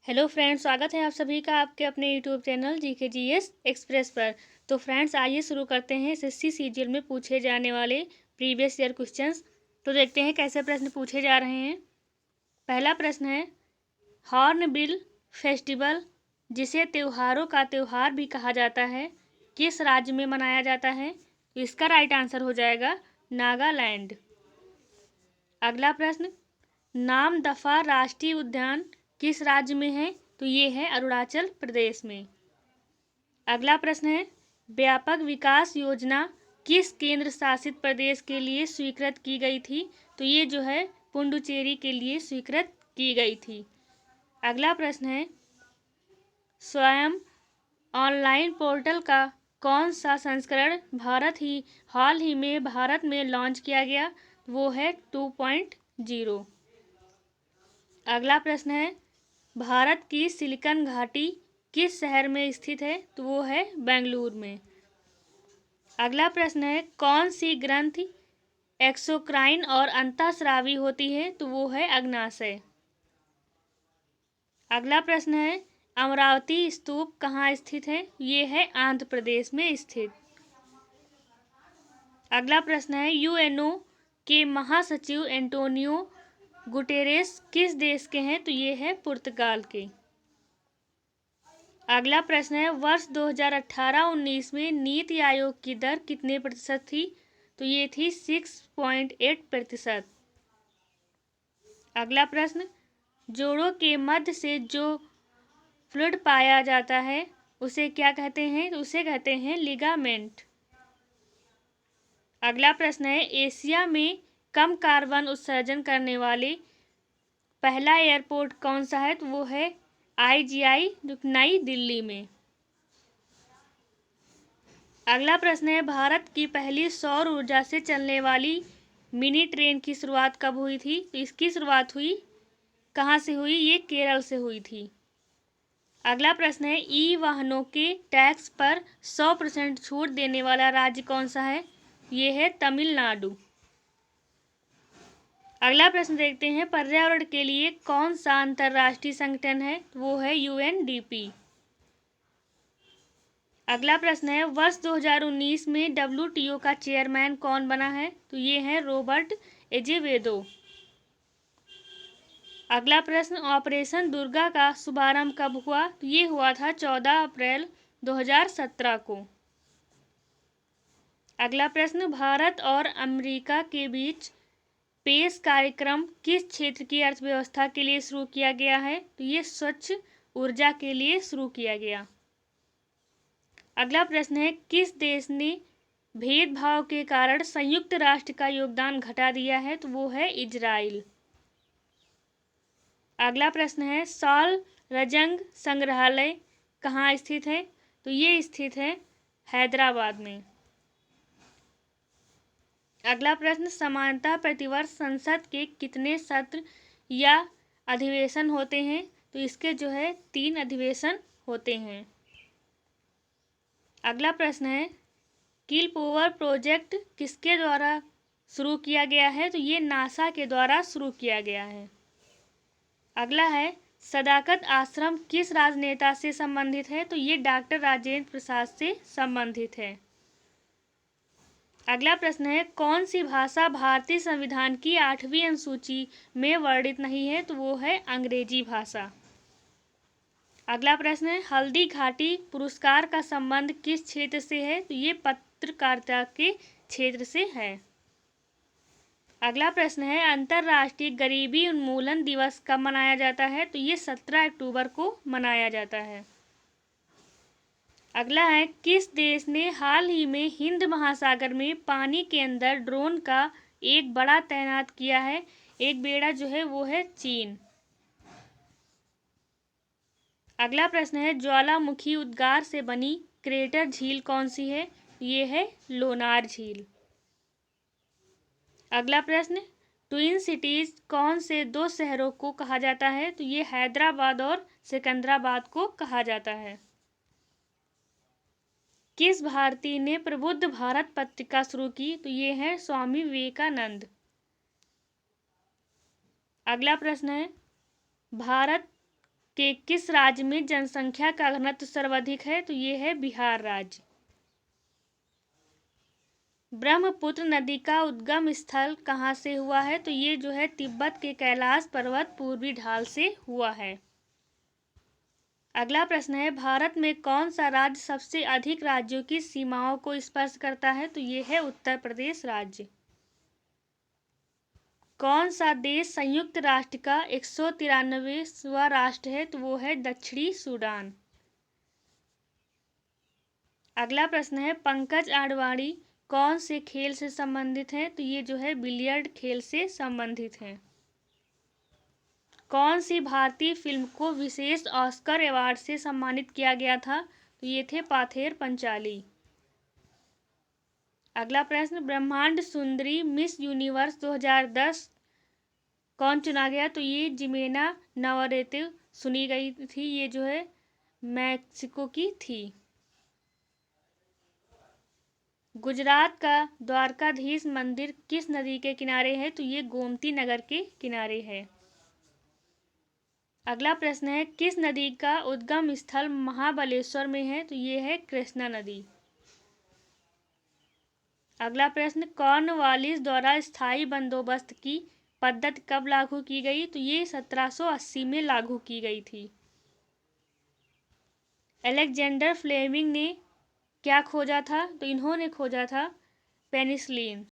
Hello friends, स्वागत है आप सभी का आपके अपने YouTube channel GK GS express पर। तो फ्रेंड्स, आइए शुरू करते हैं एसएससी सीजीएल में पूछे जाने वाले प्रीवियस ईयर क्वेश्चंस। तो देखते हैं कैसे प्रश्न पूछे जा रहे हैं। पहला प्रश्न है, हॉर्नबिल फेस्टिवल, जिसे त्योहारों का त्योहार भी कहा जाता है, किस राज्य में मनाया जाता है? तो इसका राइट आंसर हो जाएगा नागालैंड। अगला प्रश्न, नामदफा राष्ट्रीय उद्यान किस राज्य में है? तो ये है अरुणाचल प्रदेश में। अगला प्रश्न है, व्यापक विकास योजना किस केंद्र शासित प्रदेश के लिए स्वीकृत की गई थी? तो ये जो है पुडुचेरी के लिए स्वीकृत की गई थी। अगला प्रश्न है, स्वयं ऑनलाइन पोर्टल का कौन सा संस्करण हाल ही में भारत में लॉन्च किया गया? वो है 2.0। अगला प्रश्न है, भारत की सिलिकन घाटी किस शहर में स्थित है? तो वो है बेंगलुरु में। अगला प्रश्न है, कौन सी ग्रंथि एक्सोक्राइन और अंतःस्रावी होती है? तो वो है अग्नाशय। अगला प्रश्न है, अमरावती स्तूप कहाँ स्थित है? ये है आंध्र प्रदेश में स्थित। अगला प्रश्न है, यूएनओ के महासचिव एंटोनियो गुटेरेस किस देश के हैं? तो ये है पुर्तगाल के। अगला प्रश्न है, वर्ष 2018-19 में नीति आयोग की दर कितने प्रतिशत थी? तो ये थी 6.8%। अगला प्रश्न, जोड़ों के मध्य से जो फ्लूइड पाया जाता है उसे क्या कहते हैं? तो उसे कहते हैं लिगामेंट। अगला प्रश्न है, एशिया में कम कार्बन उत्सर्जन करने वाले पहला एयरपोर्ट कौन सा है? तो वो है IGI जो नई दिल्ली में। अगला प्रश्न है, भारत की पहली सौर ऊर्जा से चलने वाली मिनी ट्रेन की शुरुआत कब हुई थी? तो इसकी शुरुआत कहाँ से हुई? ये केरल से हुई थी। अगला प्रश्न है, ई वाहनों के टैक्स पर 100% छूट देने वाला राज्य कौन सा है? ये है तमिलनाडु। अगला प्रश्न देखते हैं, पर्यावरण के लिए कौन सा अंतर्राष्ट्रीय संगठन है? वो है UNDP। अगला प्रश्न है, वर्ष 2019 में WTO का चेयरमैन कौन बना है? तो ये है रॉबर्ट एजेवेदो। अगला प्रश्न, ऑपरेशन दुर्गा का शुभारंभ कब हुआ? तो ये हुआ था 14 अप्रैल 2017 को। अगला प्रश्न, भारत और अमेरिका के बीच पेस कार्यक्रम किस क्षेत्र की अर्थव्यवस्था के लिए शुरू किया गया है? तो ये स्वच्छ ऊर्जा के लिए शुरू किया गया। अगला प्रश्न है, किस देश ने भेदभाव के कारण संयुक्त राष्ट्र का योगदान घटा दिया है? तो वो है इजराइल। अगला प्रश्न है, सॉल रजंग संग्रहालय कहाँ स्थित है? तो ये स्थित है हैदराबाद में। अगला प्रश्न, समानता प्रतिवर्ष संसद के कितने सत्र या अधिवेशन होते हैं? तो इसके जो है 3 अधिवेशन होते हैं। अगला प्रश्न है, किल पोवर प्रोजेक्ट किसके द्वारा शुरू किया गया है? तो ये नासा के द्वारा शुरू किया गया है। अगला है, सदाकत आश्रम किस राजनेता से संबंधित है? तो ये डॉक्टर राजेंद्र प्रसाद से संबंधित है। अगला प्रश्न है, कौन सी भाषा भारतीय संविधान की 8वीं अनुसूची में वर्णित नहीं है? तो वो है अंग्रेजी भाषा। अगला प्रश्न है, हल्दी घाटी पुरस्कार का संबंध किस क्षेत्र से है? तो ये पत्रकारिता के क्षेत्र से है। अगला प्रश्न है, अंतर्राष्ट्रीय गरीबी उन्मूलन दिवस कब मनाया जाता है? तो ये 17 अक्टूबर को मनाया जाता है। अगला है, किस देश ने हाल ही में हिंद महासागर में पानी के अंदर ड्रोन का एक बड़ा तैनात किया है? एक बेड़ा जो है वो है चीन। अगला प्रश्न है, ज्वालामुखी उद्गार से बनी क्रेटर झील कौन सी है? ये है लोनार झील। अगला प्रश्न, ट्विन सिटीज कौन से 2 शहरों को कहा जाता है? तो ये हैदराबाद और सिकंदराबाद को कहा जाता है। किस भारतीय ने प्रबुद्ध भारत पत्रिका शुरू की? तो ये है स्वामी विवेकानंद। अगला प्रश्न है, भारत के किस राज्य में जनसंख्या का घनत्व सर्वाधिक है? तो ये है बिहार राज्य। ब्रह्मपुत्र नदी का उद्गम स्थल कहाँ से हुआ है? तो ये जो है तिब्बत के कैलाश पर्वत पूर्वी ढाल से हुआ है। अगला प्रश्न है, भारत में कौन सा राज्य सबसे अधिक राज्यों की सीमाओं को स्पर्श करता है? तो ये है उत्तर प्रदेश राज्य। कौन सा देश संयुक्त राष्ट्र का 193वां राष्ट्र है? तो वो है दक्षिणी सूडान। अगला प्रश्न है, पंकज आडवाणी कौन से खेल से संबंधित हैं? तो ये जो है बिलियर्ड खेल से संबंधित हैं। कौन सी भारतीय फिल्म को विशेष ऑस्कर अवार्ड से सम्मानित किया गया था? तो ये थे पाथेर पंचाली। अगला प्रश्न, ब्रह्मांड सुंदरी मिस यूनिवर्स 2010 कौन चुना गया? तो ये जिमेना नवारेते सुनी गई थी। ये जो है मैक्सिको की थी। गुजरात का द्वारकाधीश मंदिर किस नदी के किनारे है? तो ये गोमती नगर के किनारे है। अगला प्रश्न है, किस नदी का उद्गम स्थल महाबलेश्वर में है? तो ये है कृष्णा नदी। अगला प्रश्न, कॉर्नवालिस द्वारा स्थायी बंदोबस्त की पद्धति कब लागू की गई? तो ये 1780 में लागू की गई थी। अलेक्जेंडर फ्लेमिंग ने क्या खोजा था? तो इन्होंने खोजा था पेनिसिलिन।